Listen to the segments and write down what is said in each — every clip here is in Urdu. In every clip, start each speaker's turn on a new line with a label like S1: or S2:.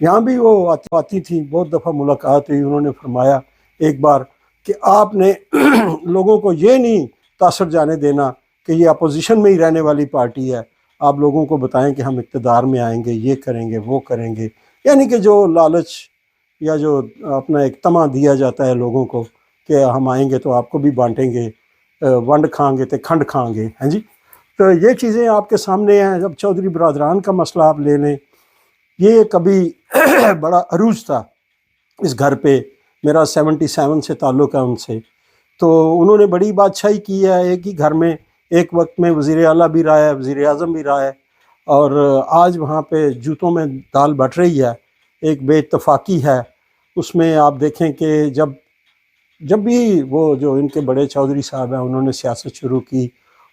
S1: یہاں بھی وہ آتی تھیں، بہت دفعہ ملاقات ہوئی، انہوں نے فرمایا ایک بار کہ آپ نے لوگوں کو یہ نہیں تاثر جانے دینا کہ یہ اپوزیشن میں ہی رہنے والی پارٹی ہے، آپ لوگوں کو بتائیں کہ ہم اقتدار میں آئیں گے، یہ کریں گے، وہ کریں گے، یعنی کہ جو لالچ یا جو اپنا ایک طمع دیا جاتا ہے لوگوں کو کہ ہم آئیں گے تو آپ کو بھی بانٹیں گے، ونڈ کھائیں گے تو کھنڈ کھائیں گے، ہاں جی۔ تو یہ چیزیں آپ کے سامنے ہیں۔ جب چودھری برادران کا مسئلہ آپ لے لیں، یہ کبھی بڑا عروج تھا اس گھر پہ، میرا 77 سے تعلق ہے ان سے، تو انہوں نے بڑی بادشاہی کی ہے ایک ہی گھر میں، ایک وقت میں وزیر اعلیٰ بھی رہا ہے، وزیر اعظم بھی رہا ہے، اور آج وہاں پہ جوتوں میں دال بٹ رہی ہے، ایک بے اتفاقی ہے اس میں۔ آپ دیکھیں کہ جب بھی وہ جو ان کے بڑے چودھری صاحب ہیں انہوں نے سیاست شروع کی،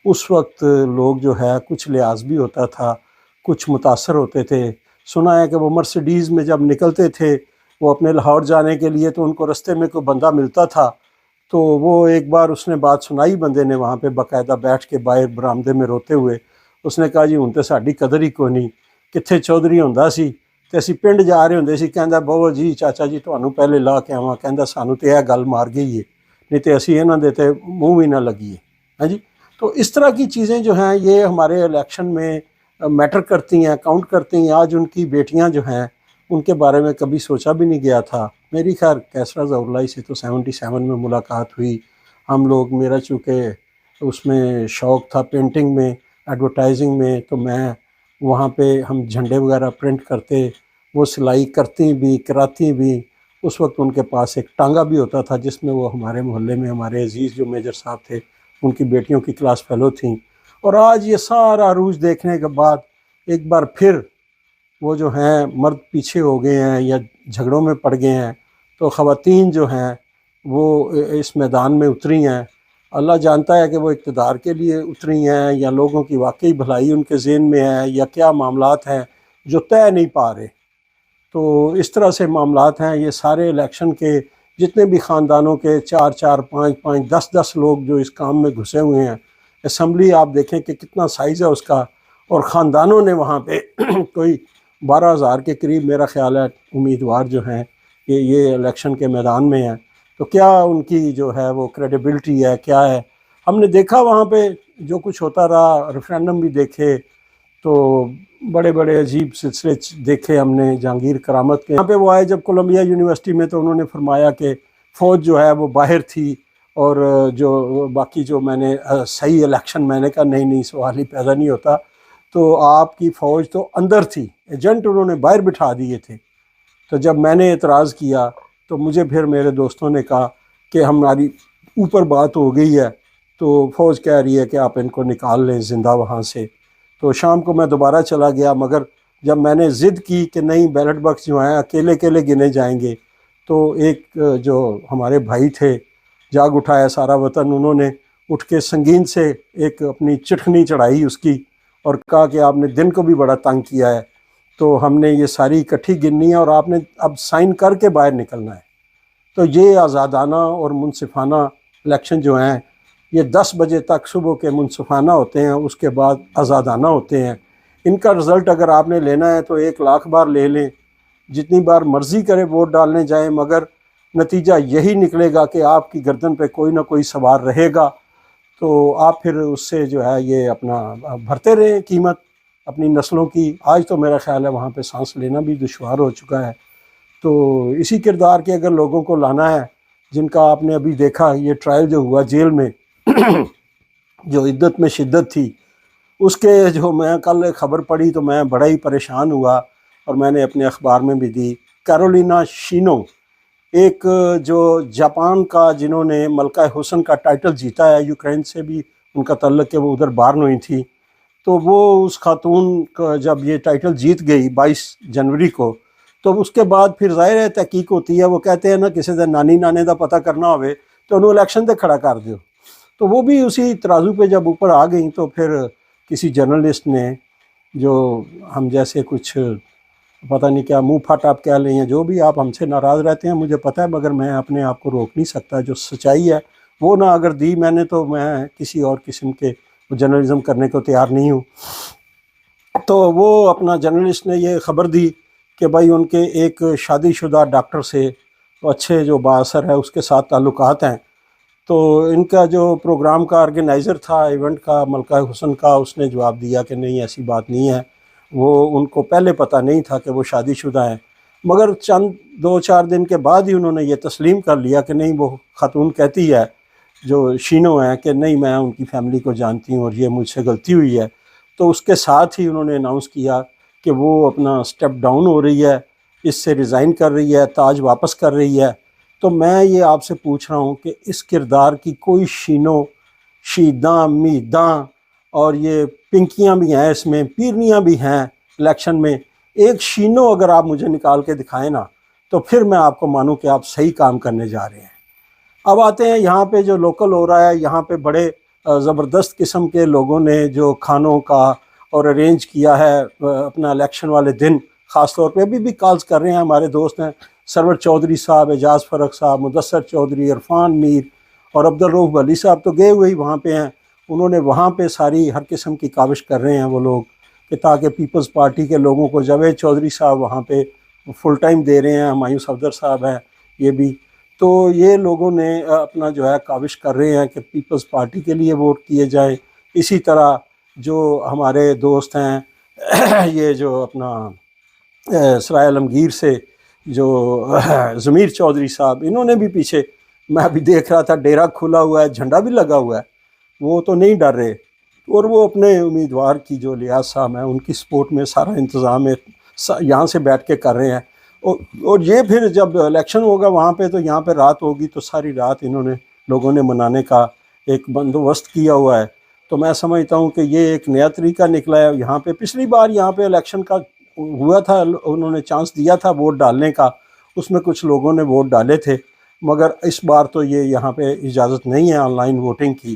S1: اس وقت لوگ جو ہے کچھ لحاظ بھی ہوتا تھا، کچھ متاثر ہوتے تھے۔ سنا ہے کہ وہ مرسیڈیز میں جب نکلتے تھے وہ اپنے لاہور جانے کے لیے، تو ان کو رستے میں کوئی بندہ ملتا تھا، تو وہ ایک بار اس نے بات سنائی بندے نے وہاں پہ باقاعدہ بیٹھ کے باہر برآمدے میں روتے ہوئے، اس نے کہا جی ہن تے ساڈی قدر ہی کوئی نہیں، کتھے چودھری ہوندا سی تے اسی پنڈ جا رہے ہوندے سی، کہندا بہو جی چاچا جی تانوں پہلے لا کے آواں، کہندا سانوں تے یہ گل مار گئی ہے، نہیں تے اسی انہاں دے تے منہ بھی نہ لگیے، ہاں جی۔ تو اس طرح کی چیزیں جو ہیں یہ ہمارے الیکشن میں میٹر کرتی ہیں، کاؤنٹ کرتی ہیں۔ آج ان کی بیٹیاں جو ہیں ان کے بارے میں کبھی سوچا بھی نہیں گیا تھا۔ میری خیر کیسرا ظہور سے تو 77 میں ملاقات ہوئی، ہم لوگ، میرا چونکہ اس میں شوق تھا پینٹنگ میں، ایڈورٹائزنگ میں، تو میں وہاں پہ ہم جھنڈے وغیرہ پرنٹ کرتے، وہ سلائی کرتی بھی کراتی بھی۔ اس وقت ان کے پاس ایک ٹانگا بھی ہوتا تھا جس میں وہ ہمارے محلے میں ہمارے عزیز جو میجر صاحب تھے ان کی بیٹیوں کی کلاس فیلو تھیں۔ اور آج یہ سارا عروج دیکھنے کے بعد ایک بار پھر وہ جو ہیں مرد پیچھے ہو گئے ہیں یا جھگڑوں میں پڑ گئے ہیں، تو خواتین جو ہیں وہ اس میدان میں اتری ہیں۔ اللہ جانتا ہے کہ وہ اقتدار کے لیے اتری ہیں یا لوگوں کی واقعی بھلائی ان کے ذہن میں ہے، یا کیا معاملات ہیں جو طے نہیں پا رہے۔ تو اس طرح سے معاملات ہیں۔ یہ سارے الیکشن کے جتنے بھی خاندانوں کے 4 5 5 10 10 لوگ جو اس کام میں گھسے ہوئے ہیں، اسمبلی آپ دیکھیں کہ کتنا سائز ہے اس کا، اور خاندانوں نے وہاں پہ کوئی 12,000 کے قریب میرا خیال ہے امیدوار جو ہیں یہ الیکشن کے میدان میں ہیں۔ تو کیا ان کی جو ہے وہ کریڈیبلٹی ہے، کیا ہے؟ ہم نے دیکھا وہاں پہ جو کچھ ہوتا رہا، ریفرینڈم بھی دیکھے، تو بڑے بڑے عجیب سلسلے دیکھے ہم نے جہانگیر کرامت کے۔ یہاں پہ وہ آئے جب کولمبیا یونیورسٹی میں، تو انہوں نے فرمایا کہ فوج جو ہے وہ باہر تھی، اور جو باقی جو میں نے صحیح الیکشن، میں نے کہا نہیں سوال ہی پیدا نہیں ہوتا، تو آپ کی فوج تو اندر تھی، ایجنٹ انہوں نے باہر بٹھا دیے تھے۔ تو جب میں نے اعتراض کیا تو مجھے پھر میرے دوستوں نے کہا کہ ہماری اوپر بات ہو گئی ہے، تو فوج کہہ رہی ہے کہ آپ ان کو نکال لیں زندہ وہاں سے۔ تو شام کو میں دوبارہ چلا گیا، مگر جب میں نے ضد کی کہ نہیں بیلٹ باکس جو ہیں اکیلے اکیلے گنے جائیں گے، تو ایک جو ہمارے بھائی تھے، جاگ اٹھایا سارا وطن، انہوں نے اٹھ کے سنگین سے ایک اپنی چٹکنی چڑھائی اس کی، اور کہا کہ آپ نے دن کو بھی بڑا تنگ کیا ہے، تو ہم نے یہ ساری اکٹھی گننی ہے اور آپ نے اب سائن کر کے باہر نکلنا ہے۔ تو یہ آزادانہ اور منصفانہ الیکشن جو ہیں یہ 10 بجے تک صبح کے منصفانہ ہوتے ہیں، اس کے بعد آزادانہ ہوتے ہیں۔ ان کا رزلٹ اگر آپ نے لینا ہے تو 1,00,000 بار لے لیں، جتنی بار مرضی کرے ووٹ ڈالنے جائیں، مگر نتیجہ یہی نکلے گا کہ آپ کی گردن پہ کوئی نہ کوئی سوار رہے گا، تو آپ پھر اس سے جو ہے یہ اپنا بھرتے رہیں قیمت اپنی نسلوں کی۔ آج تو میرا خیال ہے وہاں پہ سانس لینا بھی دشوار ہو چکا ہے۔ تو اسی کردار کے اگر لوگوں کو لانا ہے، جن کا آپ نے ابھی دیکھا یہ ٹرائل جو ہوا جیل میں جو عدت میں شدت تھی، اس کے جو میں کل خبر پڑھی تو میں بڑا ہی پریشان ہوا، اور میں نے اپنے اخبار میں بھی دی۔ کیرولینا شینو، ایک جو جاپان کا جنہوں نے ملکہ حسن کا ٹائٹل جیتا ہے، یوکرین سے بھی ان کا تعلق ہے، وہ ادھر بارن ہوئی تھی، تو وہ اس خاتون کا جب یہ ٹائٹل جیت گئی 22 جنوری کو، تو اس کے بعد پھر ظاہر ہے تحقیق ہوتی ہے۔ وہ کہتے ہیں نا کسی دے نانی نانے دا پتہ کرنا ہوئے تو انہوں الیکشن تے کھڑا کر دیو، تو وہ بھی اسی ترازو پہ جب اوپر آ گئیں، تو پھر کسی جرنلسٹ نے، جو ہم جیسے کچھ پتہ نہیں کیا منہ پھٹ آپ کہہ لیں، یا جو بھی آپ ہم سے ناراض رہتے ہیں مجھے پتہ ہے، مگر میں اپنے آپ کو روک نہیں سکتا۔ جو سچائی ہے وہ نہ اگر دی میں نے، تو میں کسی اور قسم کے جرنلزم کرنے کو تیار نہیں ہوں۔ تو وہ اپنا جرنلسٹ نے یہ خبر دی کہ بھائی ان کے ایک شادی شدہ ڈاکٹر سے اچھے جو بااثر ہے اس کے ساتھ تعلقات ہیں، تو ان کا جو پروگرام کا آرگنائزر تھا ایونٹ کا، ملکہ حسن کا، اس نے جواب دیا کہ نہیں ایسی بات نہیں ہے، وہ ان کو پہلے پتہ نہیں تھا کہ وہ شادی شدہ ہیں، مگر چند 2-4 دن کے بعد ہی انہوں نے یہ تسلیم کر لیا کہ نہیں، وہ خاتون کہتی ہے جو شینو ہیں کہ نہیں میں ان کی فیملی کو جانتی ہوں اور یہ مجھ سے غلطی ہوئی ہے۔ تو اس کے ساتھ ہی انہوں نے اناؤنس کیا کہ وہ اپنا سٹیپ ڈاؤن ہو رہی ہے، اس سے ریزائن کر رہی ہے، تاج واپس کر رہی ہے۔ تو میں یہ آپ سے پوچھ رہا ہوں کہ اس کردار کی کوئی شینو، شیداں، میداں اور یہ پنکیاں بھی ہیں، اس میں پیرنیاں بھی ہیں الیکشن میں، ایک شینو اگر آپ مجھے نکال کے دکھائیں نا تو پھر میں آپ کو مانوں کہ آپ صحیح کام کرنے جا رہے ہیں۔ اب آتے ہیں یہاں پہ جو لوکل ہو رہا ہے، یہاں پہ بڑے زبردست قسم کے لوگوں نے جو کھانوں کا اور ارینج کیا ہے اپنا الیکشن والے دن، خاص طور پہ ابھی بھی کالز کر رہے ہیں ہمارے دوست ہیں، سرور چودھری صاحب، اعجاز فرق صاحب، مدثر چودھری، عرفان میر اور عبدالرؤف ولی صاحب تو گئے ہوئے ہی وہاں پہ ہیں، انہوں نے وہاں پہ ساری ہر قسم کی کاوش کر رہے ہیں وہ لوگ کہ تاکہ پیپلز پارٹی کے لوگوں کو، جاوید چودھری صاحب وہاں پہ فل ٹائم دے رہے ہیں، ہمایوں صفدر صاحب ہیں یہ بھی، تو یہ لوگوں نے اپنا جو ہے کاوش کر رہے ہیں کہ پیپلز پارٹی کے لیے ووٹ کیے جائیں۔ اسی طرح جو ہمارے دوست ہیں یہ جو اپنا سرائے عالمگیر سے جو ضمیر چودھری صاحب، انہوں نے بھی پیچھے، میں ابھی دیکھ رہا تھا ڈیرا کھلا ہوا ہے، جھنڈا بھی لگا ہوا ہے، وہ تو نہیں ڈر رہے، اور وہ اپنے امیدوار کی جو لیاز صاحب ہیں ان کی سپورٹ میں سارا انتظام ہے، یہاں سے بیٹھ کے کر رہے ہیں، اور یہ پھر جب الیکشن ہوگا وہاں پہ تو یہاں پہ رات ہوگی تو ساری رات انہوں نے لوگوں نے منانے کا ایک بندوبست کیا ہوا ہے۔ تو میں سمجھتا ہوں کہ یہ ایک نیا طریقہ نکلا ہے یہاں پہ۔ پچھلی بار یہاں پہ الیکشن کا ہوا تھا، انہوں نے چانس دیا تھا ووٹ ڈالنے کا، اس میں کچھ لوگوں نے ووٹ ڈالے تھے، مگر اس بار تو یہ یہاں پہ اجازت نہیں ہے آن لائن ووٹنگ کی،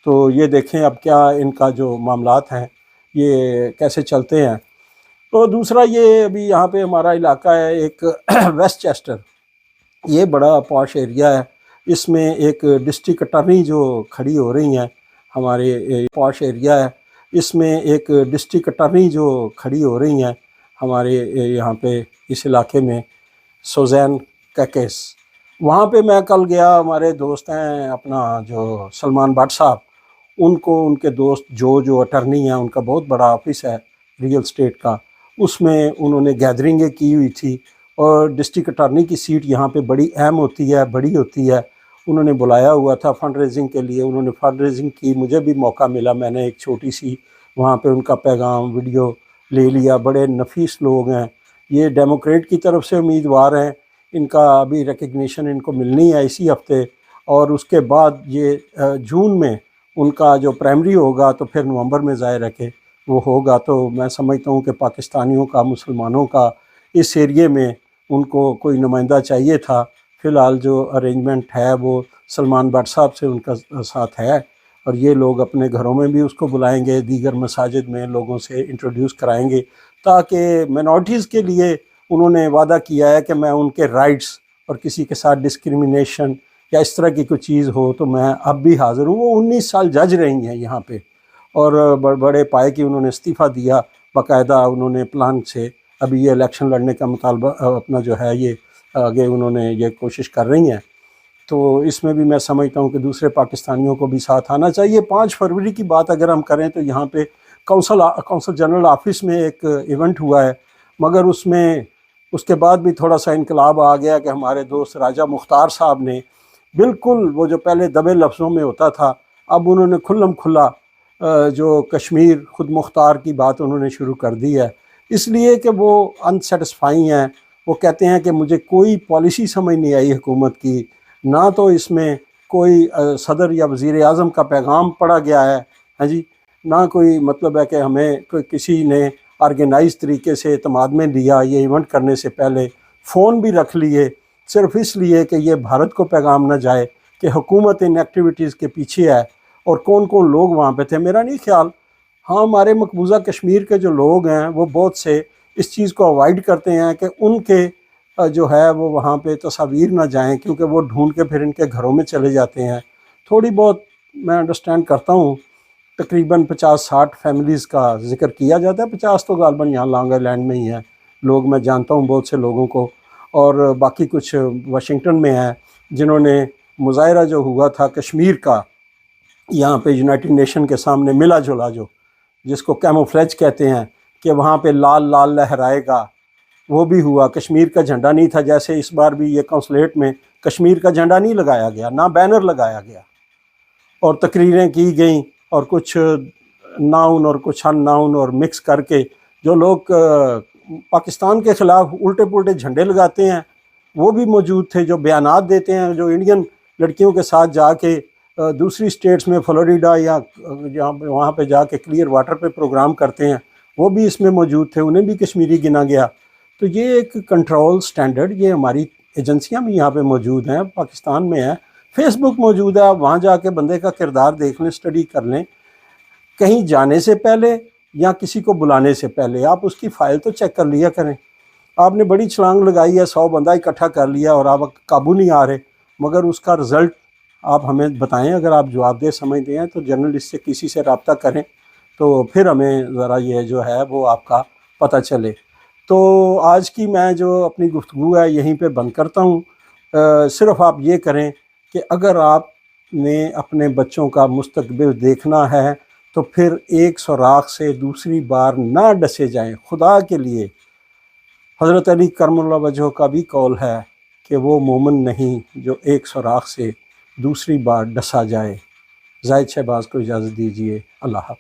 S1: تو یہ دیکھیں اب کیا ان کا جو معاملات ہیں یہ کیسے چلتے ہیں۔ تو دوسرا یہ ابھی یہاں پہ ہمارا علاقہ ہے ایک ویسٹ چیسٹر، یہ بڑا پاش ایریا ہے، اس میں ایک ڈسٹرکٹ اٹارنی جو کھڑی ہو رہی ہیں، ہمارے پاش ایریا ہے، اس میں ایک ڈسٹرکٹ اٹارنی جو کھڑی ہو رہی ہیں ہمارے یہاں پہ اس علاقے میں، سوزین کیکیس، وہاں پہ میں کل گیا، ہمارے دوست ہیں اپنا جو سلمان بٹ صاحب، ان کو ان کے دوست جو اٹارنی ہیں، ان کا بہت بڑا آفس ہے ریئل اسٹیٹ کا، اس میں انہوں نے گیدرنگیں کی ہوئی تھی، اور ڈسٹرکٹ اٹارنی کی سیٹ یہاں پہ بڑی اہم ہوتی ہے، بڑی ہوتی ہے، انہوں نے بلایا ہوا تھا فنڈ ریزنگ کے لیے، انہوں نے فنڈ ریزنگ کی، مجھے بھی موقع ملا، میں نے ایک چھوٹی سی وہاں پہ ان کا پیغام ویڈیو لے لیا، بڑے نفیس لوگ ہیں، یہ ڈیموکریٹ کی طرف سے امیدوار ہیں، ان کا ابھی ریکگنیشن ان کو ملنی ہے اسی ہفتے، اور اس کے بعد یہ جون میں ان کا جو پرائمری ہوگا تو پھر نومبر میں ظاہر ہے کہ وہ ہوگا۔ تو میں سمجھتا ہوں کہ پاکستانیوں کا، مسلمانوں کا اس ایریے میں ان کو کوئی نمائندہ چاہیے تھا، فی الحال جو ارینجمنٹ ہے وہ سلمان بٹ صاحب سے ان کا ساتھ ہے، اور یہ لوگ اپنے گھروں میں بھی اس کو بلائیں گے، دیگر مساجد میں لوگوں سے انٹروڈیوس کرائیں گے، تاکہ منارٹیز کے لیے انہوں نے وعدہ کیا ہے کہ میں ان کے رائٹس اور کسی کے ساتھ ڈسکریمنیشن یا اس طرح کی کوئی چیز ہو تو میں اب بھی حاضر ہوں۔ وہ 19 سال جج رہی ہیں یہاں پہ، اور بڑے پائے کی انہوں نے استعفیٰ دیا، باقاعدہ انہوں نے پلان سے ابھی یہ الیکشن لڑنے کا مطالبہ اپنا جو ہے یہ آگے انہوں نے یہ کوشش کر رہی ہیں۔ تو اس میں بھی میں سمجھتا ہوں کہ دوسرے پاکستانیوں کو بھی ساتھ آنا چاہیے۔ 5 فروری کی بات اگر ہم کریں تو یہاں پہ کونسل جنرل آفس میں ایک ایونٹ ہوا ہے، مگر اس کے بعد بھی تھوڑا سا انقلاب آ گیا کہ ہمارے دوست راجہ مختار صاحب نے بالکل وہ جو پہلے دبے لفظوں میں ہوتا تھا، اب انہوں نے کھلم کھلا جو کشمیر خود مختار کی بات انہوں نے شروع کر دی ہے، اس لیے کہ وہ انسیٹسفائی ہیں، وہ کہتے ہیں کہ مجھے کوئی پالیسی سمجھ نہیں آئی حکومت کی، نہ تو اس میں کوئی صدر یا وزیر اعظم کا پیغام پڑا گیا ہے، ہاں جی، نہ کوئی مطلب ہے کہ ہمیں کوئی کسی نے آرگنائز طریقے سے اعتماد میں لیا، یہ ایونٹ کرنے سے پہلے فون بھی رکھ لیے صرف اس لیے کہ یہ بھارت کو پیغام نہ جائے کہ حکومت ان ایکٹیویٹیز کے پیچھے ہے، اور کون کون لوگ وہاں پہ تھے میرا نہیں خیال، ہاں ہمارے مقبوضہ کشمیر کے جو لوگ ہیں وہ بہت سے اس چیز کو اوائڈ کرتے ہیں کہ ان کے جو ہے وہ وہاں پہ تصاویر نہ جائیں، کیونکہ وہ ڈھونڈ کے پھر ان کے گھروں میں چلے جاتے ہیں۔ تھوڑی بہت میں انڈرسٹینڈ کرتا ہوں، تقریباً 50-60 فیملیز کا ذکر کیا جاتا ہے، 50 تو غالباً یہاں لانگ آئی لینڈ میں ہی ہیں، لوگ میں جانتا ہوں بہت سے لوگوں کو، اور باقی کچھ واشنگٹن میں ہیں جنہوں نے مظاہرہ جو ہوا تھا کشمیر کا یہاں پہ یونائٹڈ نیشن کے سامنے ملا جلا، جو جس کو کیموفلیج کہتے ہیں کہ وہاں پہ لال لال لہرائے گا، وہ بھی ہوا۔ کشمیر کا جھنڈا نہیں تھا، جیسے اس بار بھی یہ کونسلیٹ میں کشمیر کا جھنڈا نہیں لگایا گیا، نہ بینر لگایا گیا، اور تقریریں کی گئیں اور کچھ ناؤن اور کچھ ان ناؤن اور مکس کر کے جو لوگ پاکستان کے خلاف الٹے پلٹے جھنڈے لگاتے ہیں وہ بھی موجود تھے، جو بیانات دیتے ہیں، جو انڈین لڑکیوں کے ساتھ جا کے دوسری سٹیٹس میں فلوریڈا یا وہاں پہ جا کے کلیئر واٹر پہ پروگرام کرتے ہیں، وہ بھی اس میں موجود تھے، انہیں بھی کشمیری گنا گیا۔ تو یہ ایک کنٹرول سٹینڈرڈ، یہ ہماری ایجنسیاں بھی یہاں پہ موجود ہیں، پاکستان میں ہے، فیس بک موجود ہے، آپ وہاں جا کے بندے کا کردار دیکھ لیں، اسٹڈی کر لیں، کہیں جانے سے پہلے یا کسی کو بلانے سے پہلے آپ اس کی فائل تو چیک کر لیا کریں۔ آپ نے بڑی چھلانگ لگائی ہے، 100 بندہ اکٹھا کر لیا اور آپ قابو نہیں آ رہے، مگر اس کا رزلٹ آپ ہمیں بتائیں۔ اگر آپ جواب دہ سمجھتے ہیں تو جرنلسٹ سے کسی سے رابطہ کریں، تو پھر ہمیں ذرا یہ جو ہے وہ آپ کا پتہ چلے۔ تو آج کی میں جو اپنی گفتگو ہے یہیں پہ بند کرتا ہوں۔ صرف آپ یہ کریں کہ اگر آپ نے اپنے بچوں کا مستقبل دیکھنا ہے تو پھر ایک سوراخ سے دوسری بار نہ ڈسے جائیں، خدا کے لیے۔ حضرت علی کرم اللہ وجہہ کا بھی قول ہے کہ وہ مومن نہیں جو ایک سوراخ سے دوسری بار ڈسا جائے۔ زاہد شہباز کو اجازت دیجیے، اللہ حافظ۔